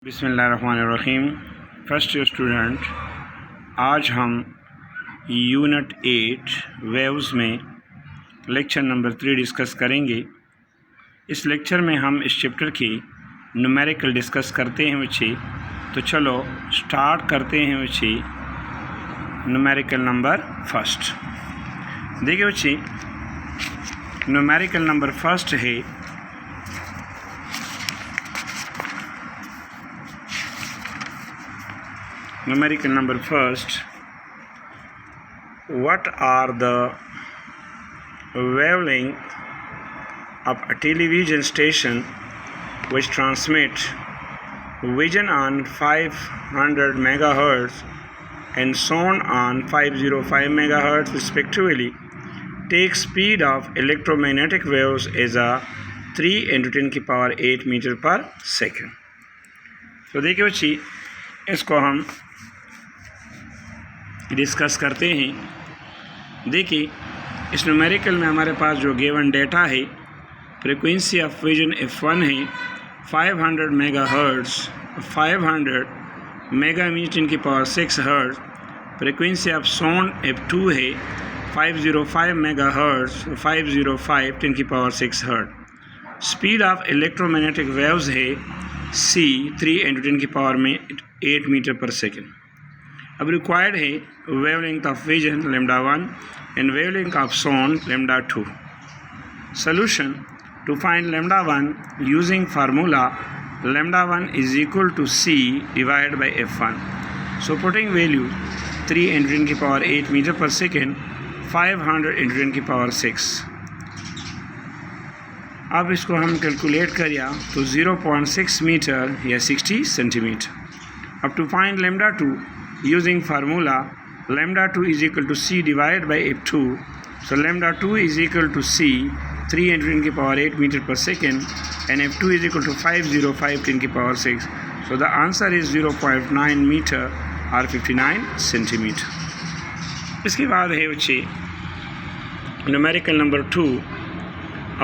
बिस्मिल्लाहिर्रहमानिर्रहीम। First year student, आज हम यूनिट 8 वेव्स में लेक्चर नंबर 3 डिस्कस करेंगे। इस लेक्चर में हम इस चैप्टर की न्यूमेरिकल डिस्कस करते हैं बच्चे। तो चलो स्टार्ट करते हैं बच्चे न्यूमेरिकल नंबर फर्स्ट। देखिए बच्चे, न्यूमेरिकल नंबर फर्स्ट है numerical number first. What are the wavelength of a television station which transmit vision on 500 megahertz and sound on 505 megahertz respectively? Take speed of electromagnetic waves as a 3 × 10⁸ meter per second. तो देखिए बच्ची, इसको हम discuss करते हैं। देखिए, इस numerical में हमारे पास जो गिवन डेटा है, फ्रीक्वेंसी ऑफ विजन F1 है 500 मेगाहर्ट्ज़, 500 मेगामीटर की power 6 hertz. Frequency of sound F2 है 505 मेगाहर्ट्ज़, 505 10 की power 6 hertz. Speed of electromagnetic waves है C 3 × 10⁸ मीटर पर सेकेंड। अब रिक्वायर्ड है wavelength of vision λ1 and wavelength of sound λ2। Solution to find λ1 using formula λ1 is equal to C divide by F1। So putting value 3 × 10⁸ metre पर second, 500 × 10⁶। अब इसको हम calculate करिए तो 0.6 मीटर या 60 सेंटीमीटर। अब to find λ2 using formula λ2 is equal to C divided by F2. So λ2 is equal to C 3 × 10⁸ meter per second and F2 is equal to 505 10⁶. So the answer is 0.9 meter or 59 centimeter. इसके बाद है बच्चे numerical number 2।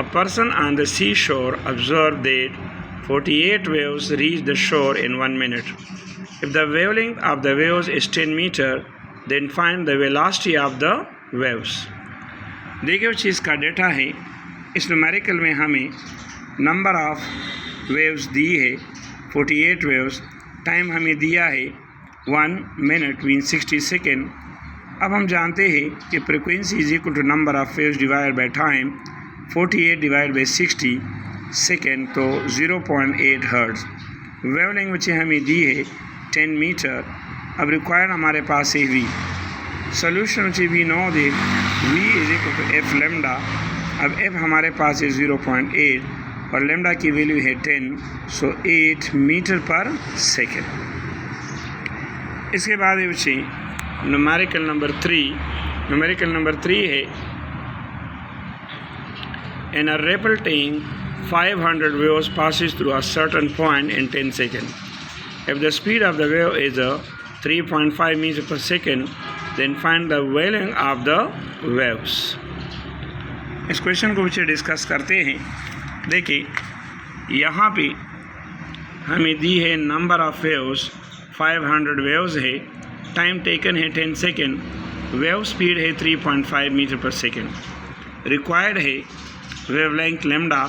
A person on the seashore observed that 48 waves reach the shore in 1 minute. If the wavelength of the waves is 10 meter, then find the velocity of the waves. देखिए उस चीज़ का data है। इस numerical में हमें number of waves दी है 48 waves. Time हमें दिया है 1 मिनट मीन 60 सेकेंड। अब हम जानते हैं कि frequency is equal to number of waves divide by time. 48 divide by 60 second तो 0.8 हर्ट्ज़। वेवलेंथ बच्चे हमें दी है 10 मीटर। अब रिक्वायर्ड हमारे पास है V। सोल्यूशन बच्चे we know the V is equal to F lambda. अब F हमारे पास है 0.8 और लैम्डा की वैल्यू है 10, सो 8 मीटर पर सेकेंड। इसके बाद है बच्चे न्यूमेरिकल नंबर 3। न्यूमेरिकल नंबर 3 है in a ripple tank 500 waves passes through a certain point in 10 seconds. If the speed of the wave is 3.5 meter per second, then find the wavelength of the waves. इस question को बच्चे discuss करते हैं। देखिए, यहाँ पे हमें दी है नंबर ऑफ वेव्स 500 वेव्स है। टाइम टेकन है 10 सेकेंड। वेव स्पीड है 3.5 मीटर पर सेकेंड। रिक्वायर्ड है वेवलेंथ लैम्डा।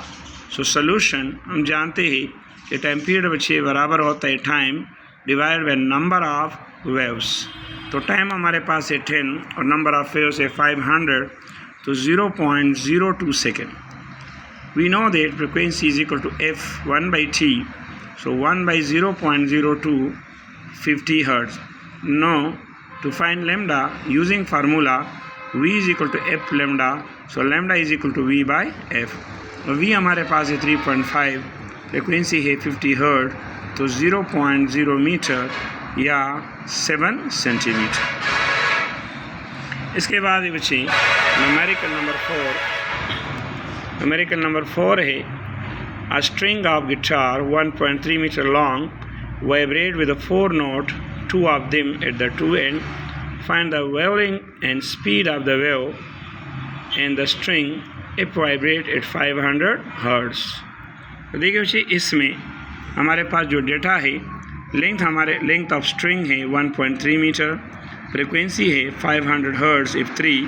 सो सोल्यूशन हम जानते हैं कि टाइम पीरियड बच्चे बराबर होता है time divide by number of waves. तो टाइम हमारे पास है 10 और नंबर ऑफ वेव्स है 500, तो 0.02 second. We know that frequency is equal to F1/T। So 1/0.02 50 hertz. Now to find lambda using formula V is equal to F lambda. So lambda is equal to V by F। V हमारे पास है 3.5, frequency है 50 hertz, तो 0.0 metre या 7 centimetre. इसके बाद ये बच्चे न्यूमेरिकल नंबर 4 है a string of guitar 1.3 meter long vibrate with a 4 note, 2 of them at the two end. Find the wavelength and speed of the wave and the string if vibrate at 500 hertz. तो देखिए बच्चे, इसमें हमारे पास जो data है length of string है 1.3 metre, frequency है 500 hertz if 3,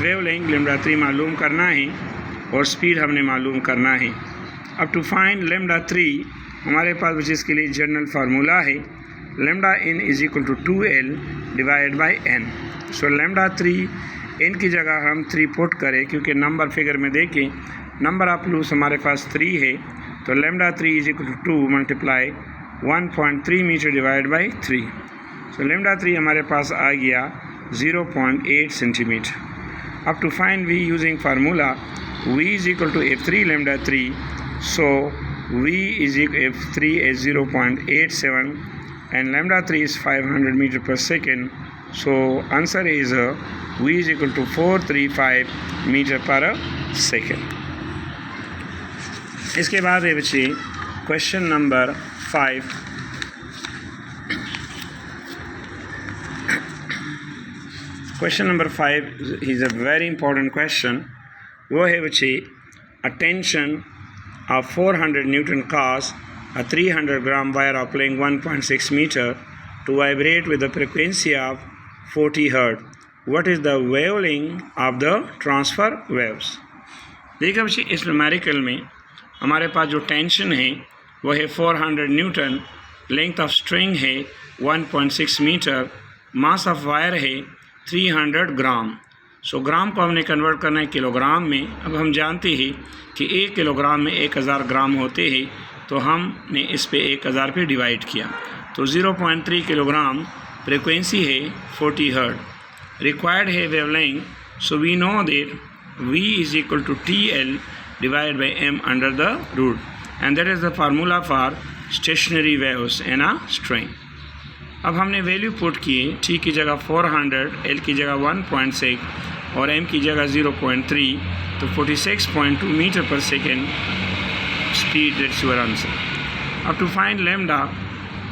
wave length lambda 3 मालूम करना है और स्पीड हमने मालूम करना है। अब टू फाइंड लेमडा 3 हमारे पास जिसके लिए जनरल फार्मूला है lambda n is equal to 2l divide by n। So lambda 3 n की जगह हम 3 पुट करें, क्योंकि नंबर फिगर में देखें नंबर ऑफ लूप्स हमारे पास 3 है, तो lambda 3 is equal to 2 multiply 1.3 metre divide by 3। So lambda 3 हमारे पास आ गया 0.8 सेंटीमीटर। अब to find v using formula v is equal to f3 lambda 3, so v is equal f3 is 0.87 and lambda 3 is 500 meter per second, so answer is v is equal to 435 meter per second। इसके बाद है बच्चे question number 5। Question number 5 is a very important question। वो है बच्चे a tension of 400 Newton cause a 300 gram wire of length 1.6 meter to vibrate with a frequency of 40 Hz. What is the wavelength of the transfer waves? देखिए बच्चे इस numerical में हमारे पास जो टेंशन है वो है 400 न्यूटन, लेंथ ऑफ स्ट्रिंग है 1.6 मीटर, मास ऑफ वायर है 300 ग्राम। सो ग्राम को हमने कन्वर्ट करना है किलोग्राम में। अब हम जानते हैं कि 1 किलोग्राम में 1000 ग्राम होते हैं, तो हमने इस पे 1000 पे डिवाइड किया, तो 0.3 किलोग्राम, फ्रिक्वेंसी है 40 हर्ट्ज, रिक्वायर्ड है wavelength, so we know that v is equal to TL divide by m under the root, and that is the formula for stationary waves in a string. अब हमने value put किए, t की जगह 400, l की जगह 1.6 और m की जगह 0.3, तो 46.2 मीटर पर second speed, that's your answer. अब to find lambda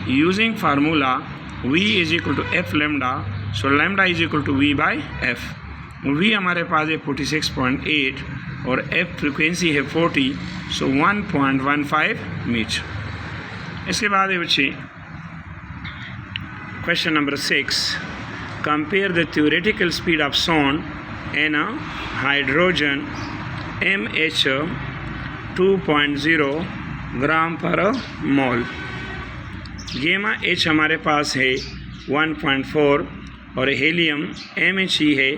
using formula v is equal to f lambda, so lambda is equal to v by f। v हमारे पास है 46.8 और f फ्रिक्वेंसी है 40, सो 1.15 मीटर। इसके बाद है बच्चे question number 6। Compare the theoretical speed of sound in a hydrogen MH 2.0 ग्राम पर मोल। गेमा H हमारे पास है 1.4 और हेलियम MH है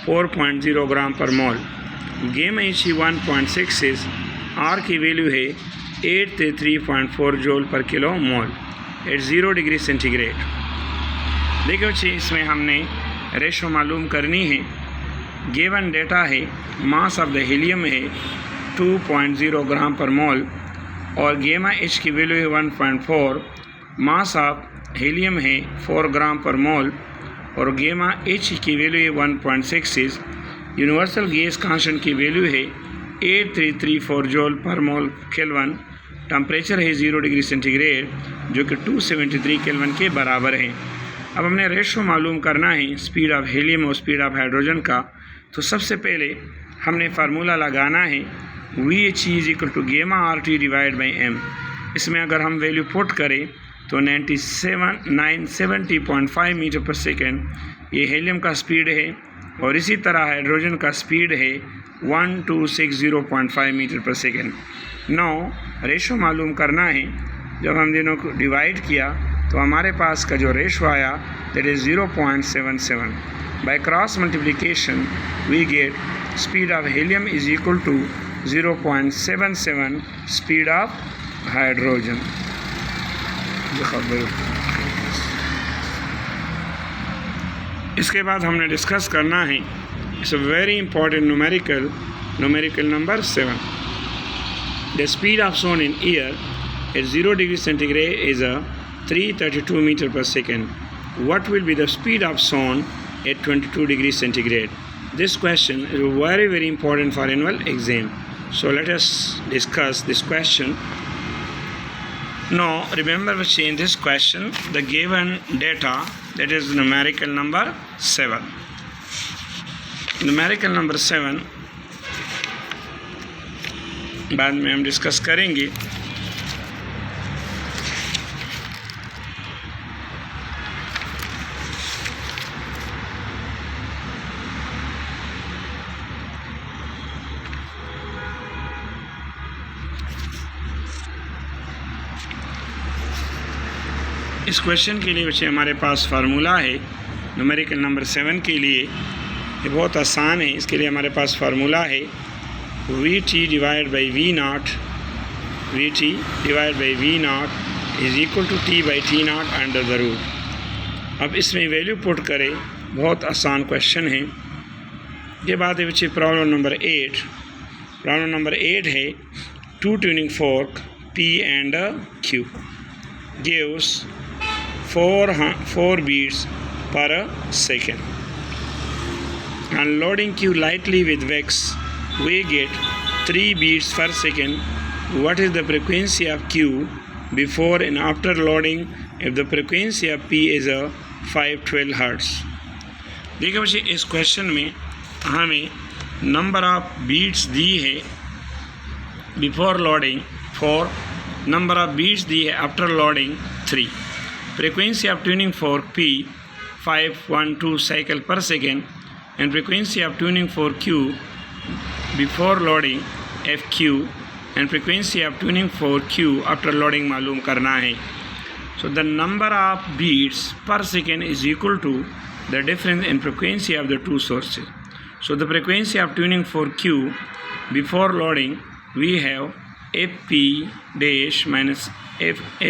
4.0 ग्राम पर मोल। गेमा H 1.6 है, R की वैल्यू है 833.4 जूल पर kilo mole at 0 degree centigrade. देखिए बच्चे इसमें हमने रेशो मालूम करनी है। गिवन डेटा है मास ऑफ द हीलियम है 2.0 ग्राम पर मोल और गेमा H की वैल्यू है 1.4, मास ऑफ हीलियम है 4 ग्राम पर मोल और गेमा H की वैल्यू है 1.6। यूनिवर्सल गैस कांस्टेंट की वैल्यू है 8334 जूल पर मोल केल्विन। टेम्परेचर है 0 डिग्री सेंटीग्रेड, जो कि 273 केल्विन के बराबर है। अब हमने रेशो मालूम करना है स्पीड ऑफ हीलियम और स्पीड ऑफ हाइड्रोजन का, तो सबसे पहले हमने फार्मूला लगाना है VH इज इक्वल टू गेमा RT डिवाइड बाई m। इसमें अगर हम वैल्यू पुट करें तो 970.5 मीटर पर सेकेंड ये हीलियम का स्पीड है और इसी तरह हाइड्रोजन का स्पीड है 1260.5 मीटर पर सेकेंड। नौ रेशो मालूम करना है, जब हम दोनों को डिवाइड किया तो हमारे पास का जो रेशो आया that is 0.77। By cross multiplication we get speed of helium is equal to 0.77 speed of hydrogen. इसके बाद हमने डिस्कस करना है it's a very important numerical number 7। The speed of sound in air at 0 degree centigrade is a 332 meter per second. What will be the speed of sound at 22 degrees centigrade? This question is very important for annual exam. So let us discuss this question. Now remember in this question the given data, that is numerical number 7. Numerical number 7 बाद में हम discuss करेंगे। इस question के लिए बच्चे हमारे पास फार्मूला है न्यूमेरिकल नंबर 7 के लिए। ये बहुत आसान है। इसके लिए हमारे पास फार्मूला है VT divide by V not, VT divide by V not is equal to T by T not under the root. अब इसमें वैल्यू पुट करें, बहुत आसान क्वेश्चन है। ये बात है बच्चे प्रॉब्लम नंबर 8। प्रॉब्लम नंबर 8 है 2 tuning fork P and Q gives 4 beats per second. On loading Q lightly with wax, we get 3 beats per second. What is the frequency of Q before and after loading if the frequency of P is a 512 Hz? देखिए बच्चे इस question में हमें number of beats दी है before loading 4, number of beats दी है after loading 3, frequency of tuning fork P 512 cycle पर second and frequency of tuning for Q before loading FQ and frequency of tuning for Q after loading मालूम करना है। So the number of beats पर second is equal to the difference in frequency of the two sources. So the frequency of tuning for Q before loading, we have FP dash minus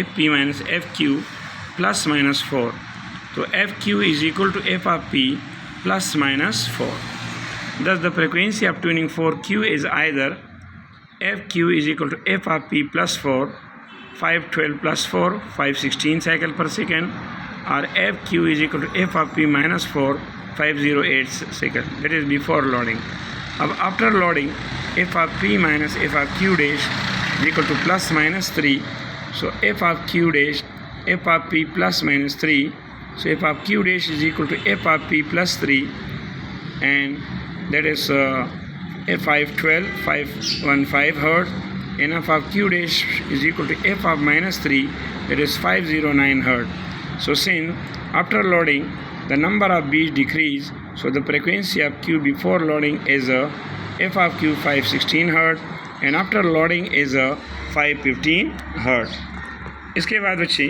FP minus FQ plus minus 4. So FQ is equal to F of P plus minus 4. Thus the frequency of tuning for Q is either FQ is equal to F of P plus 4, 512 plus 4, 516 cycle per second, or FQ is equal to F of P minus 4, 508 second. That is before loading. अब after loading, F of P minus F of Q dash is equal to plus minus 3. So F of Q dash, F of P plus minus 3. So F of Q dash is equal to F of P plus 3, and that is F512, 515 Hz. And F of Q dash is equal to F of minus 3, that is 509 Hz. So since after loading the number of beats decrease, so the frequency of Q before loading is a F of Q 516 Hz and after loading is a 515 Hz. इसके बाद बच्चे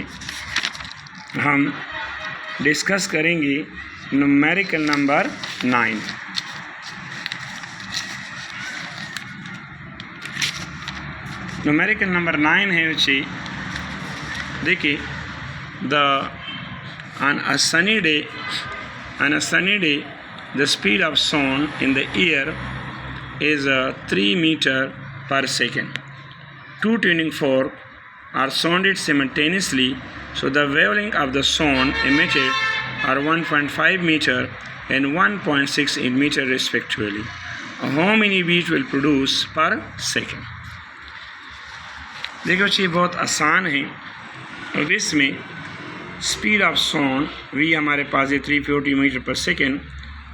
हम discuss करेंगे numerical number 9। Numerical number 9 है बच्चे, देखिए on a sunny day, the speed of sound in the air is 3 meters per second. 2 tuning forks are sounded simultaneously, so the wavelength of the sound emitted are 1.5 meter and 1.6 meter respectively. How many beats will produce per second? देखो ये बहुत आसान है। अब इसमें speed of sound V हमारे पास है 340 मीटर पर second,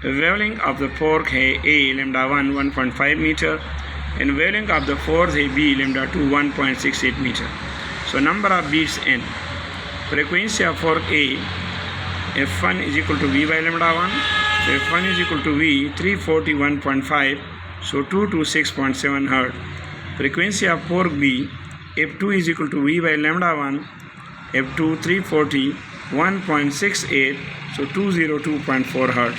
wavelength of the fork है A lambda 1 1.5 metre and wavelength of the fork है B lambda 2 1.68 metre. So number of beats N, frequency of fork A F1 is equal to V by lambda 1, so F1 is equal to V 341.5, so 226.7 Hz. Frequency of fork B F2 is equal to V by lambda 1, F2 340 1.68, so 202.4 Hz.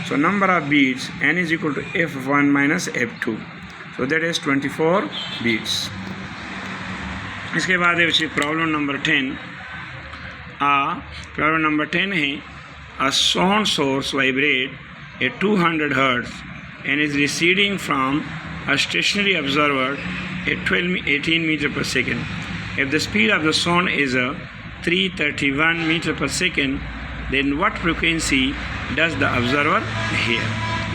So number of beats N is equal to F1 minus F2, so that is 24 beats. इसके बाद है problem number 10। Problem number 10 है a sound source vibrate at 200 Hz and is receding from a stationary observer at 18 meter per second. If the speed of the sound is 331 meter per second, then what frequency does the observer hear?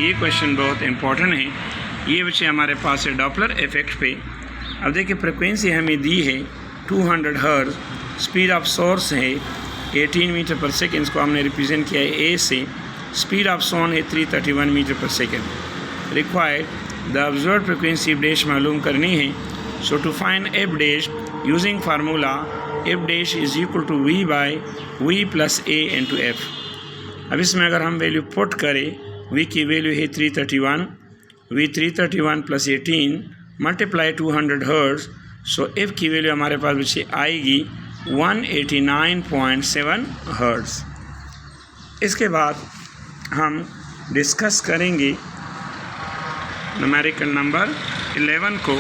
ये question बहुत important है। ये बच्चे हमारे पास है Doppler effect पे। अब देखिए फ्रिक्वेंसी हमें दी है 200 हर्ट्ज, स्पीड ऑफ सोर्स है 18 मीटर पर सेकेंड, इसको हमने रिप्रेजेंट किया है ए से। स्पीड ऑफ साउंड है 331 मीटर पर second. Required the observe frequency dash मालूम करनी है। So to find F dash using formula F dash is equal to V by V plus A into F. अब इसमें अगर हम वैल्यू पुट करें, वी की वैल्यू है 331, वी 331 प्लस 18 मल्टीप्लाई 200 हर्ट्ज। सो एफ की वैल्यू हमारे पास बच्चे आएगी 189.7 हर्ट्ज़। इसके बाद हम डिस्कस करेंगे न्यूमेरिकल नंबर 11 को।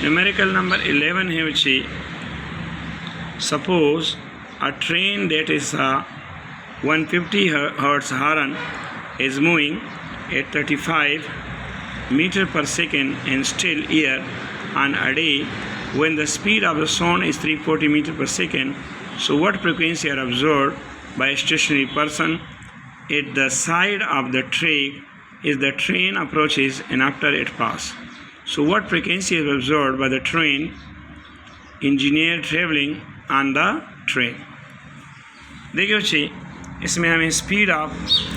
न्यूमेरिकल नंबर 11 है बच्चे, suppose a train that is a 150 hertz horn is moving at 35 meter per second in still air on a day when the speed of the sound is 340 meter per second. So what frequency are observed by a stationary person at the side of the track as the train approaches and after it passes? So what frequency is observed by the train engineer traveling on the train? देखिए बच्चे, इसमें हमें speed of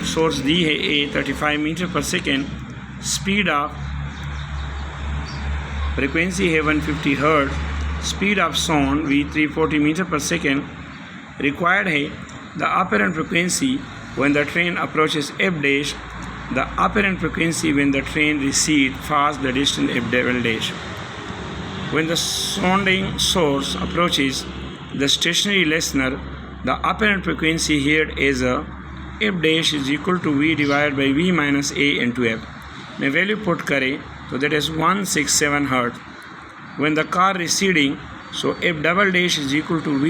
source दी है a 35 metre पर second, speed of frequency है 150 hertz, speed of sound V 340 metre पर second, required है the apparent frequency when the train approaches F dash, the apparent frequency when the train recede fast the distance F double dash, when the sounding source approaches the stationary listener, the apparent frequency here is f dash is equal to v divided by v minus a into f. में value put करें तो that is 167 hertz. When the car receding, so f double dash is equal to v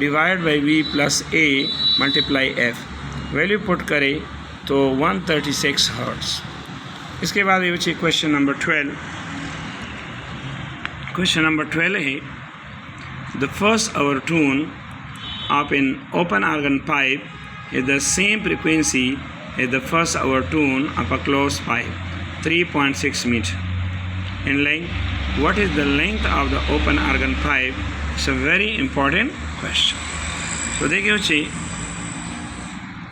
divided by v plus a multiply f. Value put करें तो 136 hertz. इसके बाद ये बच्चे question number 12। Question number 12 है, the first hour tune of an open organ pipe is the same frequency as the first hour tune of a closed pipe, 3.6 meter in length. What is the length of the open organ pipe? It's a very important question. तो देखिए बच्चे,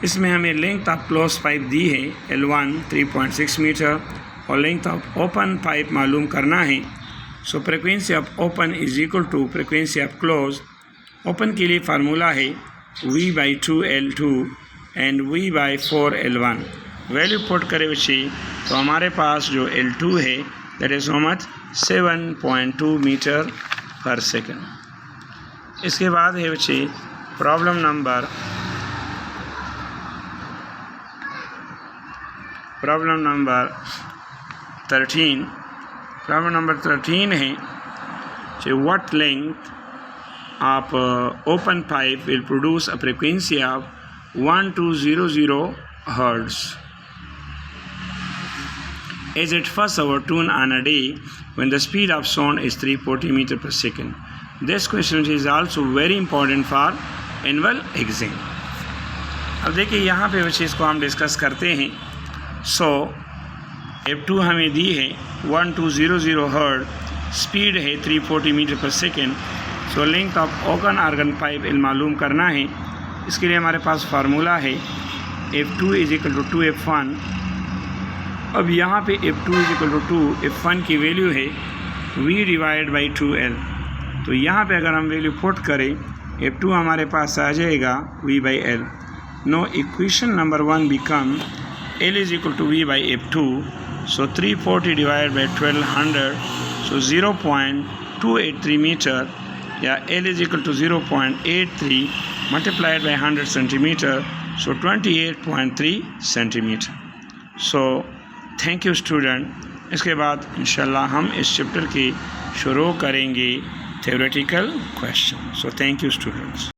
इसमें हमें length of close pipe दी है L1 3.6 metre और length of open pipe मालूम करना है। So frequency of open is equal to frequency of close. Open के लिए फार्मूला है V/2L2 and V/4L1। Value put करें बच्चे तो हमारे पास जो L2 है that is how much 7.2 metre पर सेकेंड। इसके बाद है बच्चे प्रॉब्लम नंबर 13। प्रॉब्लम नंबर 13 है what length of open pipe will produce a frequency of 1200 hertz as its first hour tune on a day when the speed of sound is 340 meter per second. This question is also very important for annual exam. अब देखिए यहाँ पे बच्चे इसको हम discuss करते हैं। सो F2 हमें दी है 1200 हर्ट्ज, स्पीड है 340 मीटर पर second. So length of open organ pipe मालूम करना है। इसके लिए हमारे पास फार्मूला है F2 is equal to 2F1। अब यहाँ पे F2 is equal to 2, F1 की वैल्यू है V डिवाइड बाई 2L। तो यहाँ पे अगर हम वैल्यू पुट करें F2 हमारे पास आ जाएगा V by L। Now equation number 1 become L is equal to V by F2। So 340 divide by 1200, so 0.283 metre, या L is equal to 0.83 multiplied by 100 centimeter, so 28.3 centimeter. So thank you student. इसके बाद इंशाल्लाह हम इस chapter की शुरू करेंगे theoretical question. So thank you students.